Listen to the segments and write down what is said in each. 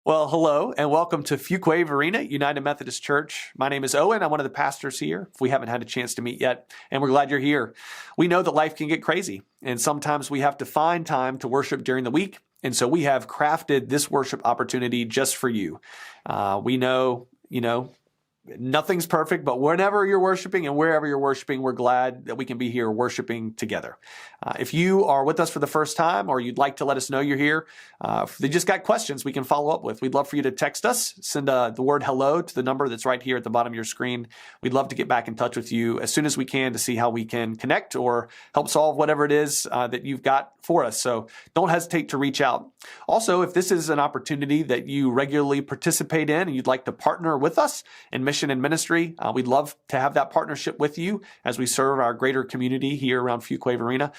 Well, hello and welcome to Fuquay-Varina United Methodist Church. My name is Owen. I'm one of the pastors here, if we haven't had a chance to meet yet, and we're glad you're here. We know that life can get crazy, and sometimes we have to find time to worship during the week, and so we have crafted this worship opportunity just for you. We know, nothing's perfect, but whenever you're worshiping and wherever you're worshiping, we're glad that we can be here worshiping together. If you are with us for the first time or you'd like to let us know you're here, if you just got questions we can follow up with, we'd love for you to text us, send the word hello to the number that's right here at the bottom of your screen. We'd love to get back in touch with you as soon as we can to see how we can connect or help solve whatever it is that you've got for us. So don't hesitate to reach out. Also, if this is an opportunity that you regularly participate in and you'd like to partner with us in mission and ministry, we'd love to have that partnership with you as we serve our greater community here around Fuquay-Varina.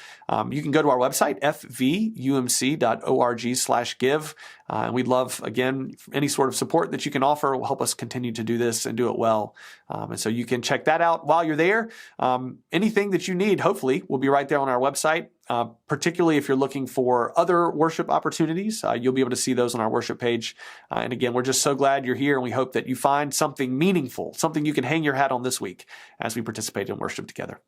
You can go to our website, fvumc.org/give. And we'd love, again, any sort of support that you can offer will help us continue to do this and do it well. And so you can check that out while you're there. Anything that you need, hopefully, will be right there on our website. Particularly if you're looking for other worship opportunities, you'll be able to see those on our worship page. And again, we're just so glad you're here, and we hope that you find something meaningful, something you can hang your hat on this week as we participate in worship together.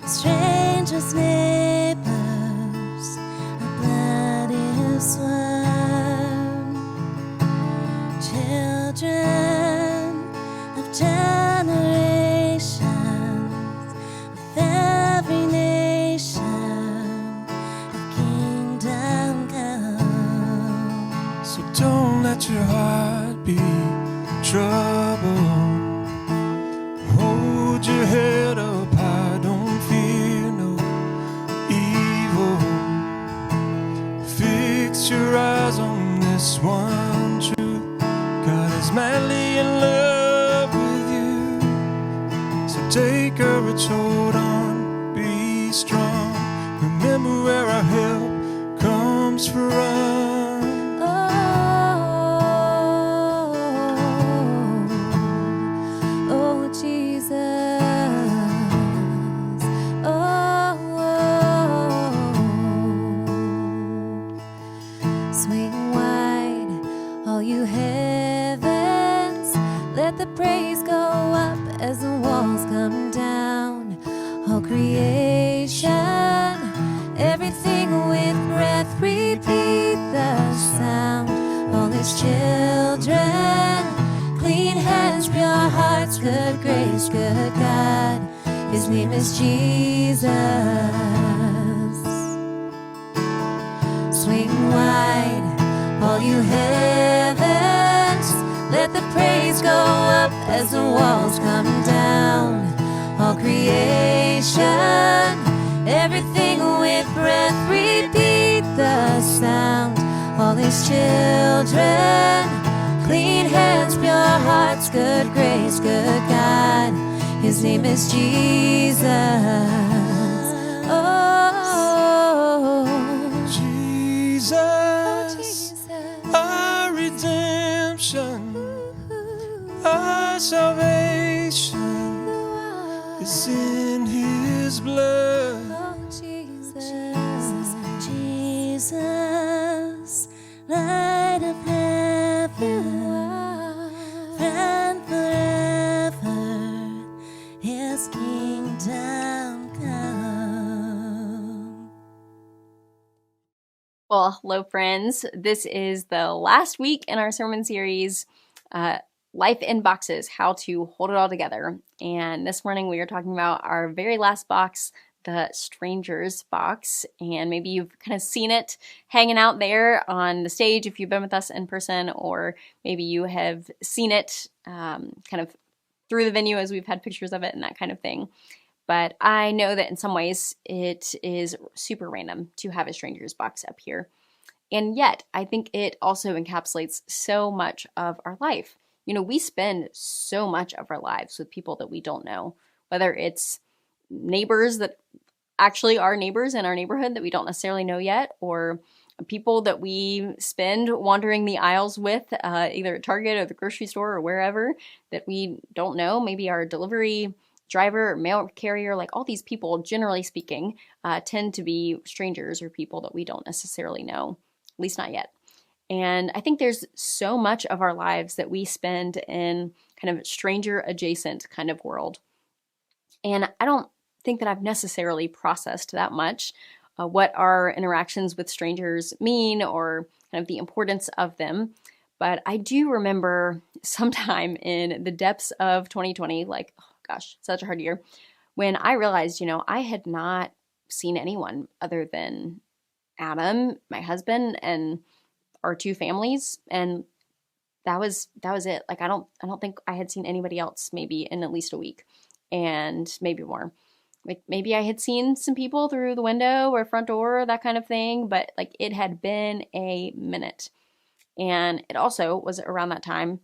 Strangers, neighbors, a blood is one. Children of generations, of every nation, of kingdom come. So don't let your heart be troubled. Hold your head up high, don't fear no evil. Fix your eyes on this one truth: God is madly in love with you. So take courage, hold on, be strong. Remember where our help comes from. Let the praise go up as the walls come down. All creation, everything with breath, repeat the sound. All his children, clean hands, pure hearts, good grace, good God. His name is Jesus. Swing wide, all you heavens. Let the praise go up as the walls come down. All creation, everything with breath, repeat the sound. All his children, clean hands, pure hearts, good grace, good God. His name is Jesus. Jesus, our redemption, our salvation is in his blood. Jesus, light of heaven, and forever his kingdom come. Well, hello, friends. This is the last week in our sermon series, Life in Boxes, How to Hold It All Together. And this morning we are talking about our very last box, the Strangers box. And maybe you've kind of seen it hanging out there on the stage if you've been with us in person, or maybe you have seen it kind of through the venue as we've had pictures of it and that kind of thing. But I know that in some ways it is super random to have a Strangers box up here. And yet, I think it also encapsulates so much of our life. You know, we spend so much of our lives with people that we don't know, whether it's neighbors that actually are neighbors in our neighborhood that we don't necessarily know yet, or people that we spend wandering the aisles with, either at Target or the grocery store or wherever, that we don't know. Maybe our delivery driver or mail carrier, like all these people, generally speaking, tend to be strangers or people that we don't necessarily know, at least not yet. And I think there's so much of our lives that we spend in kind of stranger adjacent kind of world. And I don't think that I've necessarily processed that much what our interactions with strangers mean or kind of the importance of them. But I do remember sometime in the depths of 2020, like, oh gosh, such a hard year, when I realized, I had not seen anyone other than Adam, my husband, and our two families. And that was it. Like, I don't think I had seen anybody else maybe in at least a week, and maybe more. Like, maybe I had seen some people through the window or front door, that kind of thing, but like it had been a minute. And it also was around that time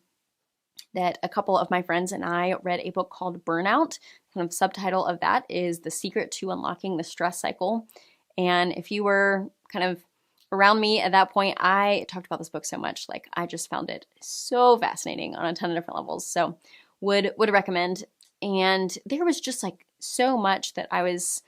that a couple of my friends and I read a book called Burnout. Kind of subtitle of that is The Secret to Unlocking the Stress Cycle. And if you were kind of around me at that point, I talked about this book so much. Like, I just found it so fascinating on a ton of different levels. So would recommend. And there was just like so much that I was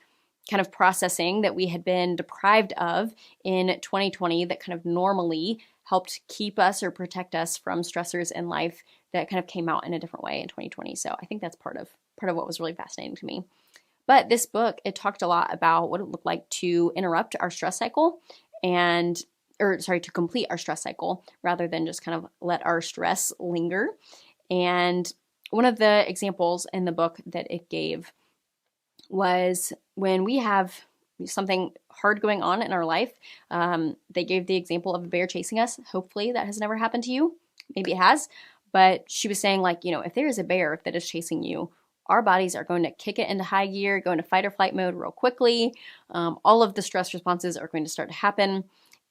kind of processing that we had been deprived of in 2020 that kind of normally helped keep us or protect us from stressors in life that kind of came out in a different way in 2020. So I think that's part of what was really fascinating to me. But this book, it talked a lot about what it looked like to interrupt our stress cycle to complete our stress cycle rather than just kind of let our stress linger. And one of the examples in the book that it gave was when we have something hard going on in our life. They gave the example of a bear chasing us. Hopefully that has never happened to you. Maybe it has. But she was saying, like, if there is a bear that is chasing you, our bodies are going to kick it into high gear, go into fight or flight mode real quickly. All of the stress responses are going to start to happen.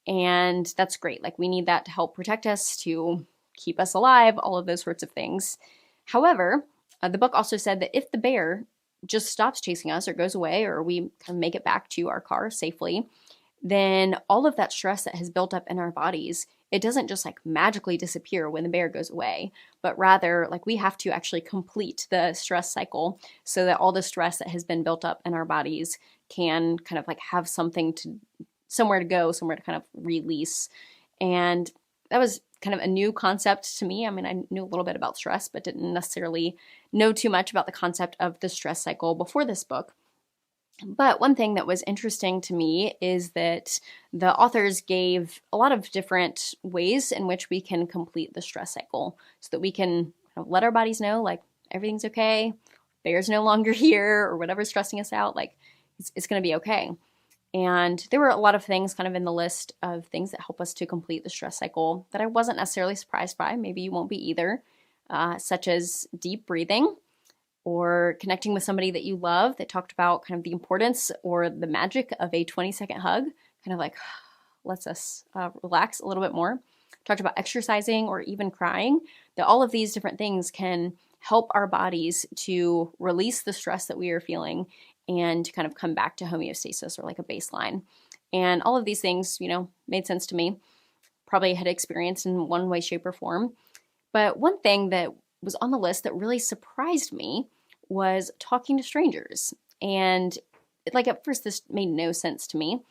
And that's great. Like, we need that to help protect us, to keep us alive, all of those sorts of things. However, the book also said that if the bear just stops chasing us or goes away, or we kind of make it back to our car safely, then all of that stress that has built up in our bodies, it doesn't just like magically disappear when the bear goes away, but rather like we have to actually complete the stress cycle so that all the stress that has been built up in our bodies can kind of like have somewhere to go, somewhere to kind of release. And that was kind of a new concept to me. I mean, I knew a little bit about stress, but didn't necessarily know too much about the concept of the stress cycle before this book. But one thing that was interesting to me is that the authors gave a lot of different ways in which we can complete the stress cycle so that we can kind of let our bodies know, like, everything's okay, bear's no longer here, or whatever's stressing us out, like, it's going to be okay. And there were a lot of things kind of in the list of things that help us to complete the stress cycle that I wasn't necessarily surprised by. Maybe you won't be either, such as deep breathing or connecting with somebody that you love. They talked about kind of the importance or the magic of a 20-second hug, kind of like lets us relax a little bit more. Talked about exercising or even crying, that all of these different things can help our bodies to release the stress that we are feeling and to kind of come back to homeostasis or like a baseline. And all of these things, made sense to me. Probably had experienced in one way, shape, or form. But one thing that was on the list that really surprised me was talking to strangers. And at first this made no sense to me.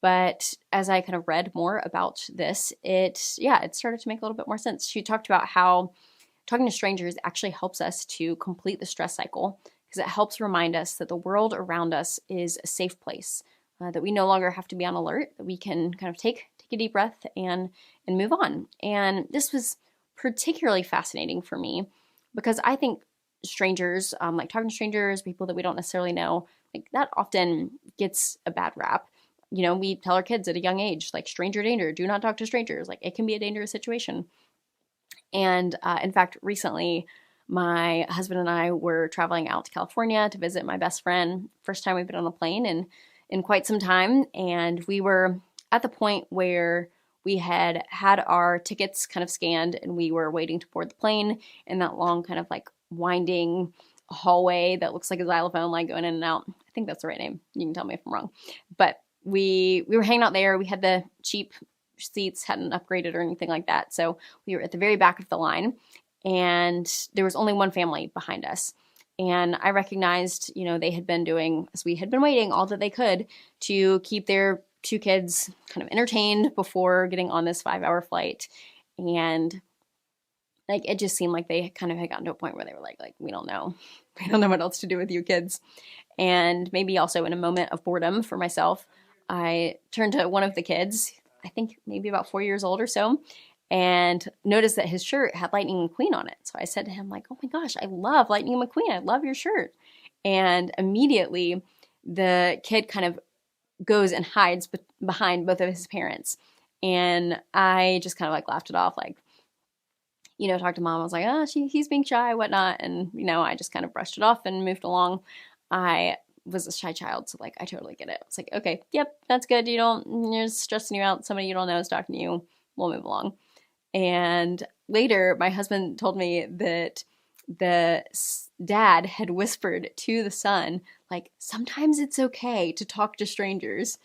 But as I kind of read more about this, it started to make a little bit more sense. She talked about how talking to strangers actually helps us to complete the stress cycle, because it helps remind us that the world around us is a safe place, that we no longer have to be on alert, that we can kind of take a deep breath and move on. And this was particularly fascinating for me because I think strangers, like talking to strangers, people that we don't necessarily know, like that often gets a bad rap. We tell our kids at a young age, like, stranger danger, do not talk to strangers. Like, it can be a dangerous situation. And in fact, recently, my husband and I were traveling out to California to visit my best friend. First time we've been on a plane in quite some time. And we were at the point where we had our tickets kind of scanned and we were waiting to board the plane in that long kind of like winding hallway that looks like a xylophone, like going in and out. I think that's the right name. You can tell me if I'm wrong. But we were hanging out there. We had the cheap seats, hadn't upgraded or anything like that. So we were at the very back of the line, and there was only one family behind us. And I recognized, they had been doing, as we had been waiting, all that they could to keep their 2 kids kind of entertained before getting on this 5-hour flight. And like, it just seemed like they kind of had gotten to a point where they were like, we don't know. We don't know what else to do with you kids. And maybe also in a moment of boredom for myself, I turned to one of the kids, I think maybe about 4 years old or so, and noticed that his shirt had Lightning McQueen on it. So I said to him, like, oh my gosh, I love Lightning McQueen. I love your shirt. And immediately the kid kind of goes and hides behind both of his parents. And I just kind of like laughed it off, like, talked to mom. I was like, oh, he's being shy, whatnot. And, I just kind of brushed it off and moved along. I was a shy child, so like, I totally get it. It's like, okay, yep, that's good. You're stressing you out. Somebody you don't know is talking to you. We'll move along. And later, my husband told me that the dad had whispered to the son, like, sometimes it's okay to talk to strangers.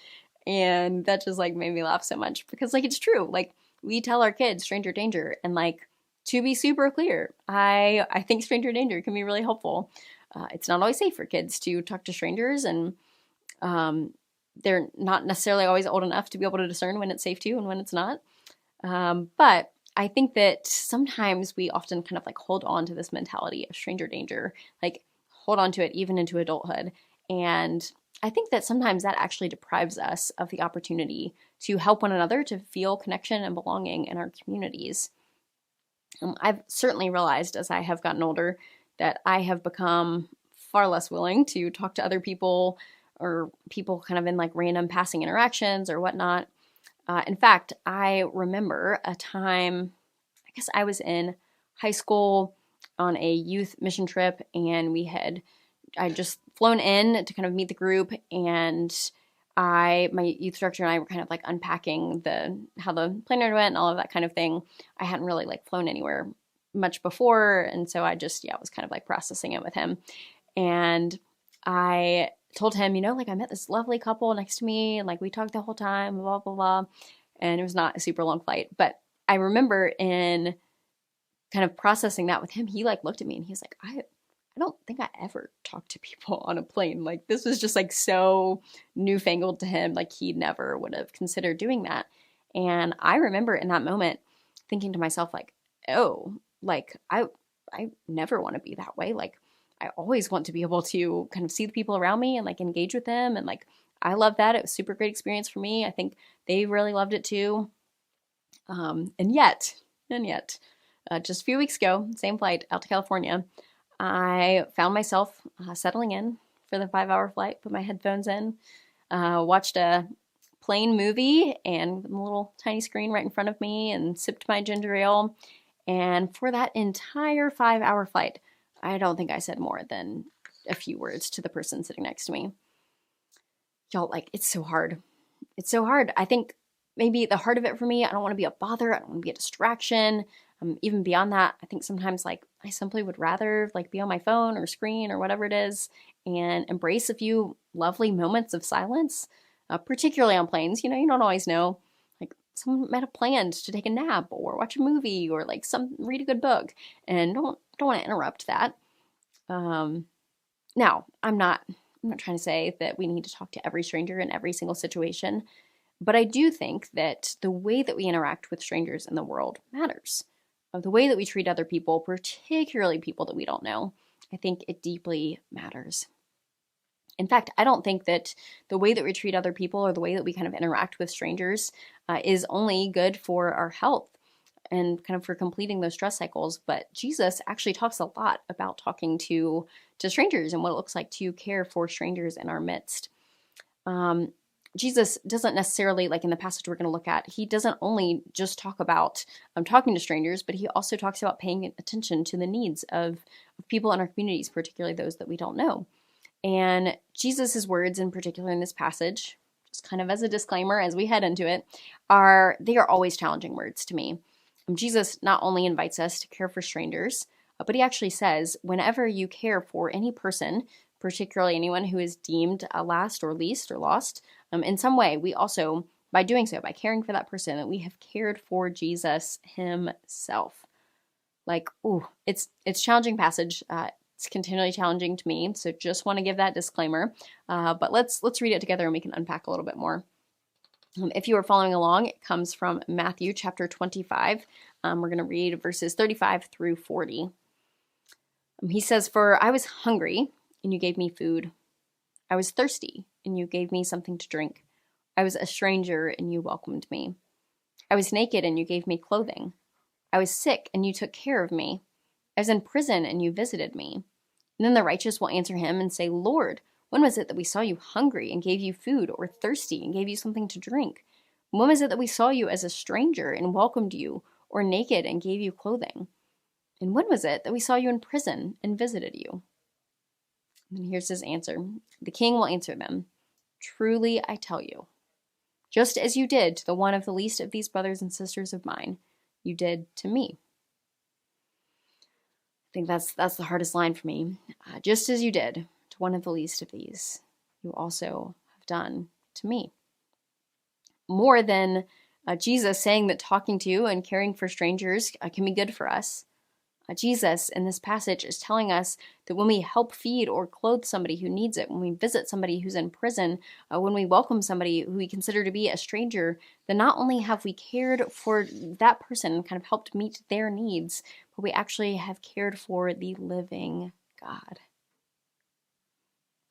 And that just like made me laugh so much, because like, it's true. Like, we tell our kids stranger danger, and like, to be super clear, I think stranger danger can be really helpful. It's not always safe for kids to talk to strangers, and they're not necessarily always old enough to be able to discern when it's safe to and when it's not. But I think that sometimes we often kind of like hold on to this mentality of stranger danger, like hold on to it even into adulthood. And I think that sometimes that actually deprives us of the opportunity to help one another to feel connection and belonging in our communities. I've certainly realized as I have gotten older that I have become far less willing to talk to other people, or people kind of in like random passing interactions or whatnot. In fact, I remember a time, I guess I was in high school on a youth mission trip, and I just flown in to kind of meet the group, and my youth director and I were kind of like unpacking how the plane ride went and all of that kind of thing. I hadn't really like flown anywhere much before, and so I just was kind of like processing it with him. And I told him, like, I met this lovely couple next to me, and like we talked the whole time, blah blah blah. And it was not a super long flight, but I remember in kind of processing that with him, he like looked at me and he was like, I don't think I ever talked to people on a plane. Like, this was just like so newfangled to him. Like, he never would have considered doing that. And I remember in that moment thinking to myself, like, oh, like I never want to be that way. Like, I always want to be able to kind of see the people around me and like engage with them. And like, I love that. It was a super great experience for me. I think they really loved it too. And yet, just a few weeks ago, same flight out to California, I found myself settling in for the 5-hour flight, put my headphones in, watched a plain movie and a little tiny screen right in front of me, and sipped my ginger ale. And for that entire 5-hour flight, I don't think I said more than a few words to the person sitting next to me. Y'all, like, it's so hard. It's so hard. I think maybe the heart of it for me, I don't want to be a bother. I don't want to be a distraction. Even beyond that, I think sometimes like I simply would rather like be on my phone or screen or whatever it is and embrace a few lovely moments of silence, particularly on planes. You don't always know. Like, someone might have planned to take a nap or watch a movie or like read a good book, and don't want to interrupt that. Now, I'm not trying to say that we need to talk to every stranger in every single situation, but I do think that the way that we interact with strangers in the world matters. The way that we treat other people, particularly people that we don't know, I think it deeply matters. In fact, I don't think that the way that we treat other people or the way that we kind of interact with strangers is only good for our health and kind of for completing those stress cycles. But Jesus actually talks a lot about talking to strangers and what it looks like to care for strangers in our midst. Jesus doesn't necessarily, like in the passage we're going to look at, he doesn't only just talk about talking to strangers, but he also talks about paying attention to the needs of people in our communities, particularly those that we don't know. And Jesus's words, in particular in this passage, just kind of as a disclaimer as we head into it, they are always challenging words to me. Jesus not only invites us to care for strangers, But he actually says, whenever you care for any person, particularly anyone who is deemed last or least or lost, in some way, we also, by doing so, by caring for that person, that we have cared for Jesus himself. Like, ooh, it's a challenging passage. It's continually challenging to me, so just want to give that disclaimer. But let's read it together and we can unpack a little bit more. If you are following along, it comes from Matthew chapter 25. We're going to read verses 35 through 40. He says, "For I was hungry, and you gave me food. I was thirsty, and you gave me something to drink. I was a stranger, and you welcomed me. I was naked, and you gave me clothing. I was sick, and you took care of me. I was in prison, and you visited me." And then the righteous will answer him and say, "Lord, when was it that we saw you hungry and gave you food, or thirsty and gave you something to drink? When was it that we saw you as a stranger and welcomed you, or naked and gave you clothing? And when was it that we saw you in prison and visited you?" And here's his answer. The king will answer them, "Truly I tell you, just as you did to the one of the least of these brothers and sisters of mine, you did to me." I think that's the hardest line for me. Just as you did to one of the least of these, you also have done to me. More than Jesus saying that talking to and caring for strangers can be good for us, Jesus in this passage is telling us that when we help feed or clothe somebody who needs it, when we visit somebody who's in prison, when we welcome somebody who we consider to be a stranger, then not only have we cared for that person and kind of helped meet their needs, but we actually have cared for the living God.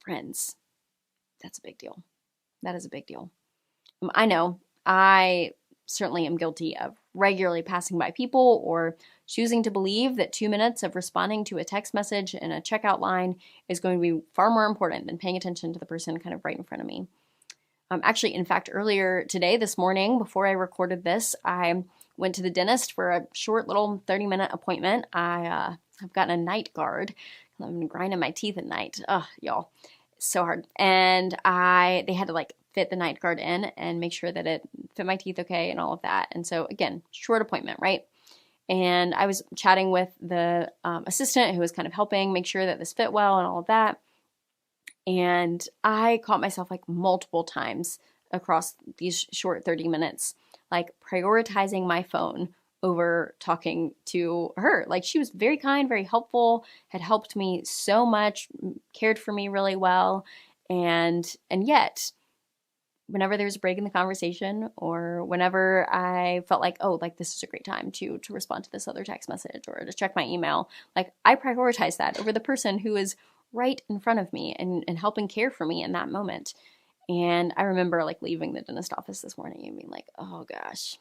Friends, that's a big deal. That is a big deal. I know I certainly am guilty of regularly passing by people or choosing to believe that 2 minutes of responding to a text message in a checkout line is going to be far more important than paying attention to the person kind of right in front of me. Actually, in fact, earlier today, this morning, before I recorded this, I went to the dentist for a short little 30-minute appointment. I've gotten a night guard. I've been grinding my teeth at night. Ugh, y'all, it's so hard. And they had to fit the night guard in and make sure that it fit my teeth okay and all of that. And so again, short appointment, right? And I was chatting with the assistant who was kind of helping make sure that this fit well and all of that. And I caught myself multiple times across these short 30 minutes, prioritizing my phone over talking to her. She was very kind, very helpful, had helped me so much, cared for me really well. And yet, whenever there was a break in the conversation, or whenever I felt this is a great time to respond to this other text message or to check my email, I prioritize that over the person who is right in front of me and helping care for me in that moment. And I remember leaving the dentist office this morning and being oh gosh,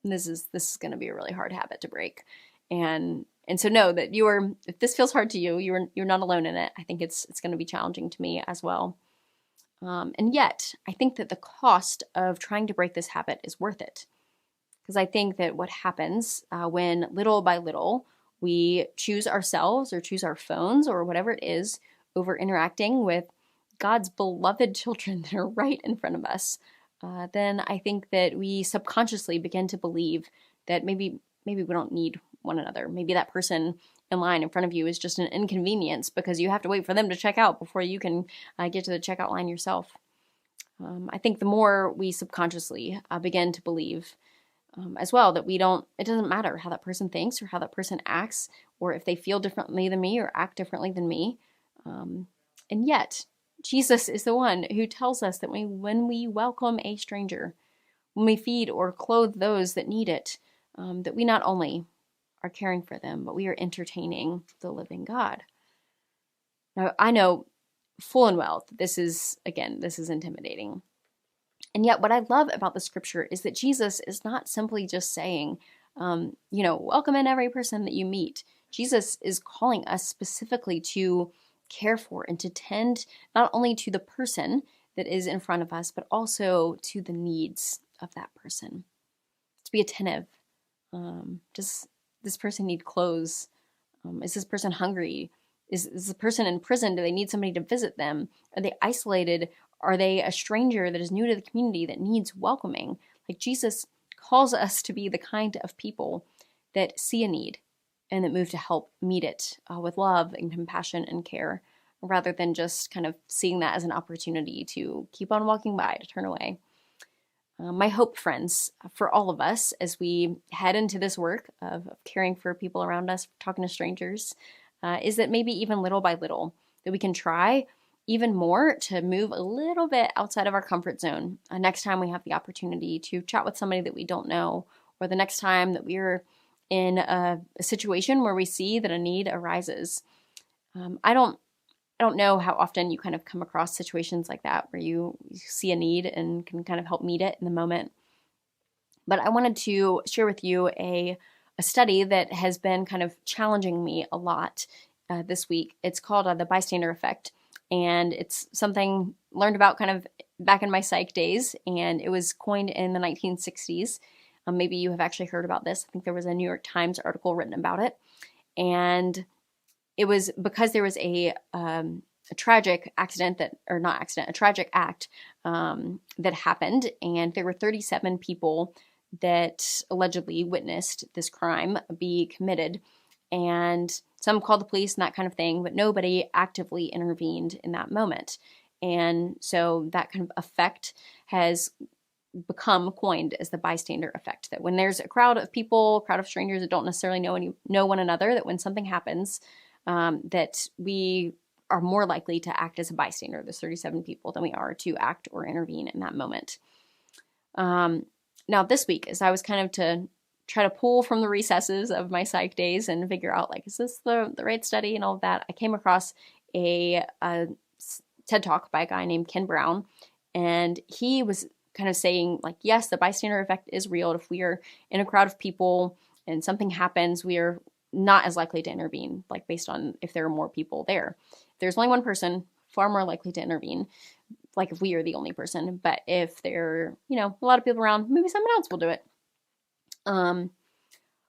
this is going to be a really hard habit to break. And so know that if this feels hard to you, you're not alone in it. I think it's going to be challenging to me as well. And yet, I think that the cost of trying to break this habit is worth it. Because I think that what happens when little by little we choose ourselves or choose our phones or whatever it is over interacting with God's beloved children that are right in front of us, then I think that we subconsciously begin to believe that maybe we don't need one another. Maybe that person in line in front of you is just an inconvenience because you have to wait for them to check out before you can get to the checkout line yourself. I think the more we subconsciously begin to believe as well that it doesn't matter how that person thinks or how that person acts or if they feel differently than me or act differently than me. And yet, Jesus is the one who tells us that when we welcome a stranger, when we feed or clothe those that need it, that we not only are caring for them, but we are entertaining the living God. Now, I know full and well that this is intimidating. And yet what I love about the scripture is that Jesus is not simply just saying, welcome in every person that you meet. Jesus is calling us specifically to care for and to tend not only to the person that is in front of us, but also to the needs of that person. To be attentive. Does this person need clothes? Is this person hungry? Is the person in prison? Do they need somebody to visit them? Are they isolated? Are they a stranger that is new to the community that needs welcoming? Jesus calls us to be the kind of people that see a need and that move to help meet it with love and compassion and care, rather than just kind of seeing that as an opportunity to keep on walking by, to turn away. My hope, friends, for all of us as we head into this work of caring for people around us, talking to strangers, is that maybe even little by little, that we can try even more to move a little bit outside of our comfort zone next time we have the opportunity to chat with somebody that we don't know, or the next time that we're in a situation where we see that a need arises. I don't know how often you kind of come across situations like that where you see a need and can kind of help meet it in the moment. But I wanted to share with you a study that has been kind of challenging me a lot this week. It's called the bystander effect, and it's something learned about kind of back in my psych days, and it was coined in the 1960s. Maybe you have actually heard about this. I think there was a New York Times article written about it, and it was because there was a tragic accident a tragic act that happened, and there were 37 people that allegedly witnessed this crime be committed, and some called the police and that kind of thing, but nobody actively intervened in that moment. And so that kind of effect has become coined as the bystander effect, that when there's a crowd of strangers that don't necessarily know one another, that when something happens, that we are more likely to act as a bystander, there's 37 people, than we are to act or intervene in that moment. Now this week, as I was kind of to try to pull from the recesses of my psych days and figure out, like, is this the right study and all of that, I came across a TED Talk by a guy named Ken Brown, and he was kind of saying, like, yes, the bystander effect is real. If we are in a crowd of people and something happens, we are not as likely to intervene, like based on if there are more people there. If there's only one person, far more likely to intervene, like if we are the only person. But if there are, a lot of people around, maybe someone else will do it.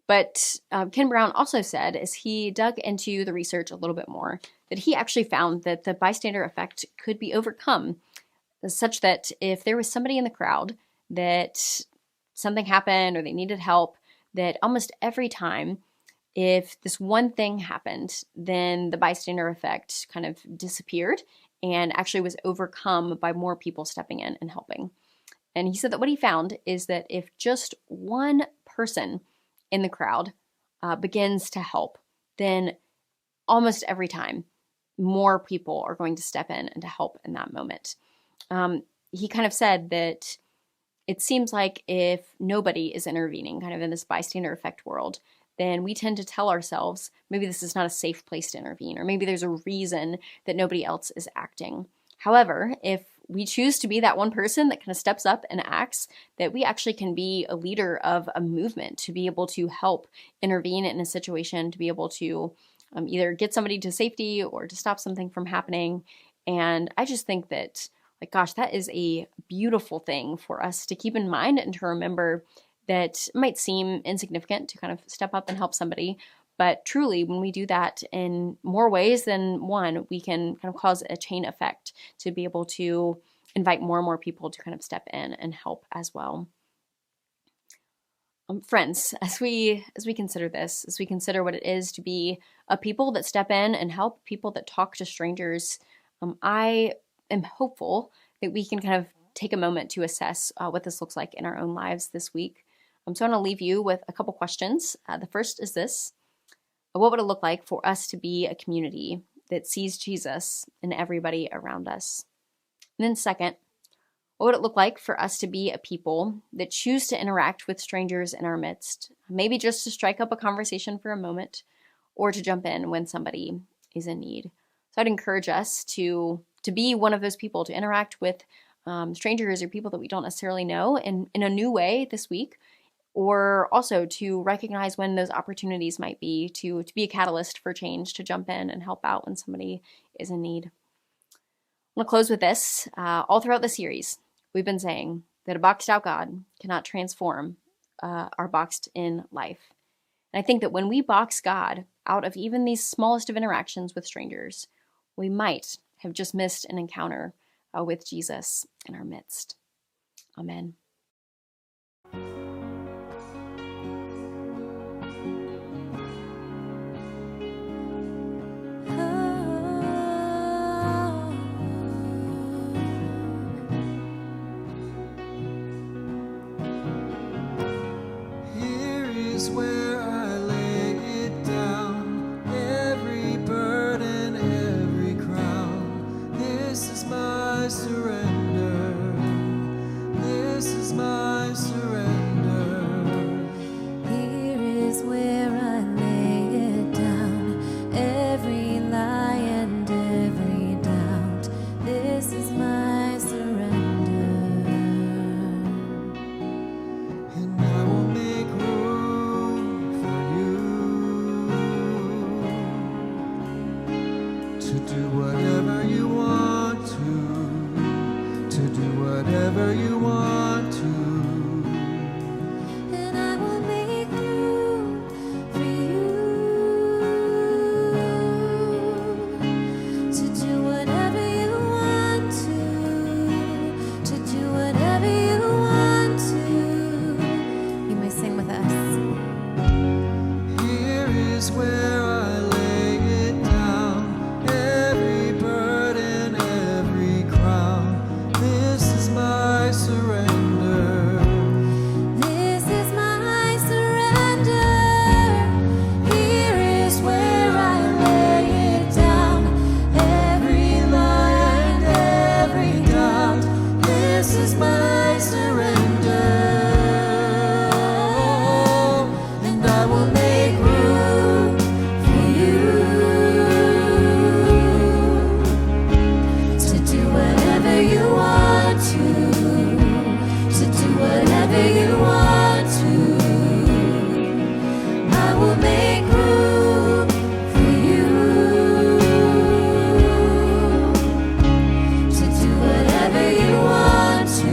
But Ken Brown also said, as he dug into the research a little bit more, that he actually found that the bystander effect could be overcome, such that if there was somebody in the crowd that something happened or they needed help, that almost every time, if this one thing happened, then the bystander effect kind of disappeared and actually was overcome by more people stepping in and helping. And he said that what he found is that if just one person in the crowd begins to help, then almost every time more people are going to step in and to help in that moment. He kind of said that it seems like if nobody is intervening kind of in this bystander effect world, then we tend to tell ourselves, maybe this is not a safe place to intervene, or maybe there's a reason that nobody else is acting. However, if we choose to be that one person that kind of steps up and acts, that we actually can be a leader of a movement to be able to help intervene in a situation, to be able to either get somebody to safety or to stop something from happening. And I just think that, like, gosh, that is a beautiful thing for us to keep in mind and to remember, that it might seem insignificant to kind of step up and help somebody. But truly, when we do that in more ways than one, we can kind of cause a chain effect to be able to invite more and more people to kind of step in and help as well. Friends, as we consider this, as we consider what it is to be a people that step in and help, people that talk to strangers, I am hopeful that we can kind of take a moment to assess what this looks like in our own lives this week. So I want to leave you with a couple questions. The first is this: what would it look like for us to be a community that sees Jesus in everybody around us? And then second, what would it look like for us to be a people that choose to interact with strangers in our midst, maybe just to strike up a conversation for a moment, or to jump in when somebody is in need? So I'd encourage us to be one of those people, to interact with strangers or people that we don't necessarily know in a new way this week, or also to recognize when those opportunities might be to be a catalyst for change, to jump in and help out when somebody is in need. I'm going to close with this. All throughout the series, we've been saying that a boxed out God cannot transform our boxed in life. And I think that when we box God out of even these smallest of interactions with strangers, we might have just missed an encounter with Jesus in our midst. Amen. is where I lay it down, every burden, every crown. This is my surrender. This is my surrender. Here is where I lay it down, every lie and every doubt. This is my surrender. And I will make room for you to do whatever you want to do whatever you want to. And I will make room for you to do whatever you want to do whatever you want to. You may sing with us. Here is where I lay it down, every burden, every crown. This is my surrender. This is my surrender. Here is where I lay it down, every lie and every doubt. This is my surrender. And I will make room for you to do whatever you want to do whatever you want to. I will make room for you to do whatever you want to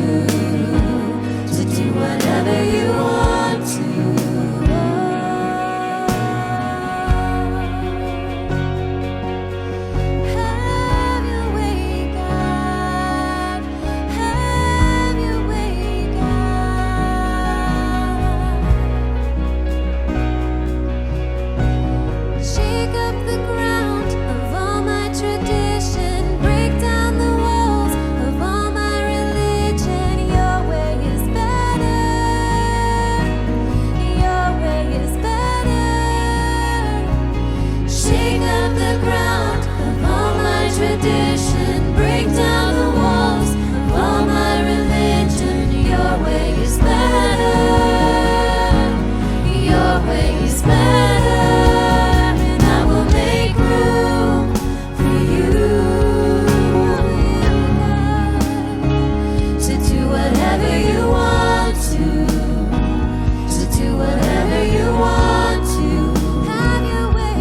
do whatever you want to. Have your way, God. Have your way, God. Shake up the ground of all my tradition. Break down the walls of all my religion. Your way is better. Your way is better. Shake up the ground of all my tradition. Break down the walls of all my religion. Your way is better. Your way is better. And I will make room for you to do whatever you want to do whatever you want to. Have your way,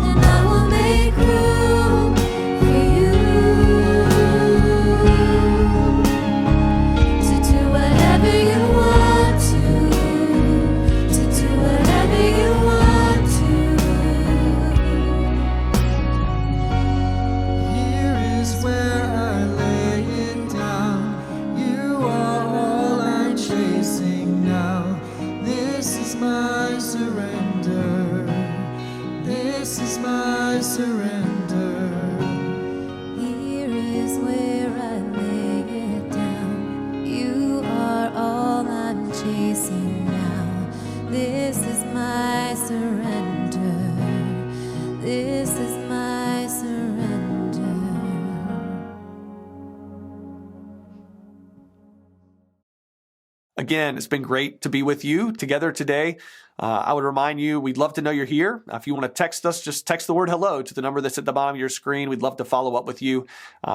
and I will make room for you to do whatever you want to do whatever you want to. Here is where I lay it down. You are all I'm chasing now. This is my surrender. This is my surrender. Here is where I lay it down. You are all I'm chasing now. This is my surrender. This is my surrender. Again, it's been great to be with you together today. I would remind you, we'd love to know you're here. If you want to text us, just text the word hello to the number that's at the bottom of your screen. We'd love to follow up with you,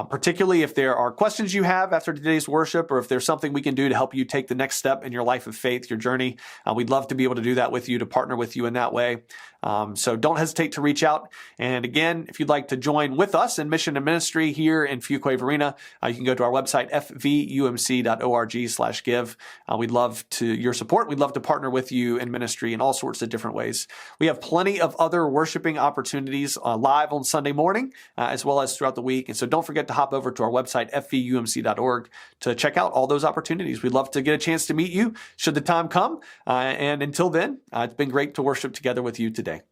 particularly if there are questions you have after today's worship, or if there's something we can do to help you take the next step in your life of faith, your journey. We'd love to be able to do that with you, to partner with you in that way. So don't hesitate to reach out. And again, if you'd like to join with us in mission and ministry here in Fuquay-Varina, you can go to our website, fvumc.org/give. We'd love your support. We'd love to partner with you in ministry in all sorts of different ways. We have plenty of other worshiping opportunities live on Sunday morning, as well as throughout the week. And so don't forget to hop over to our website, fvumc.org, to check out all those opportunities. We'd love to get a chance to meet you should the time come. And until then, it's been great to worship together with you today.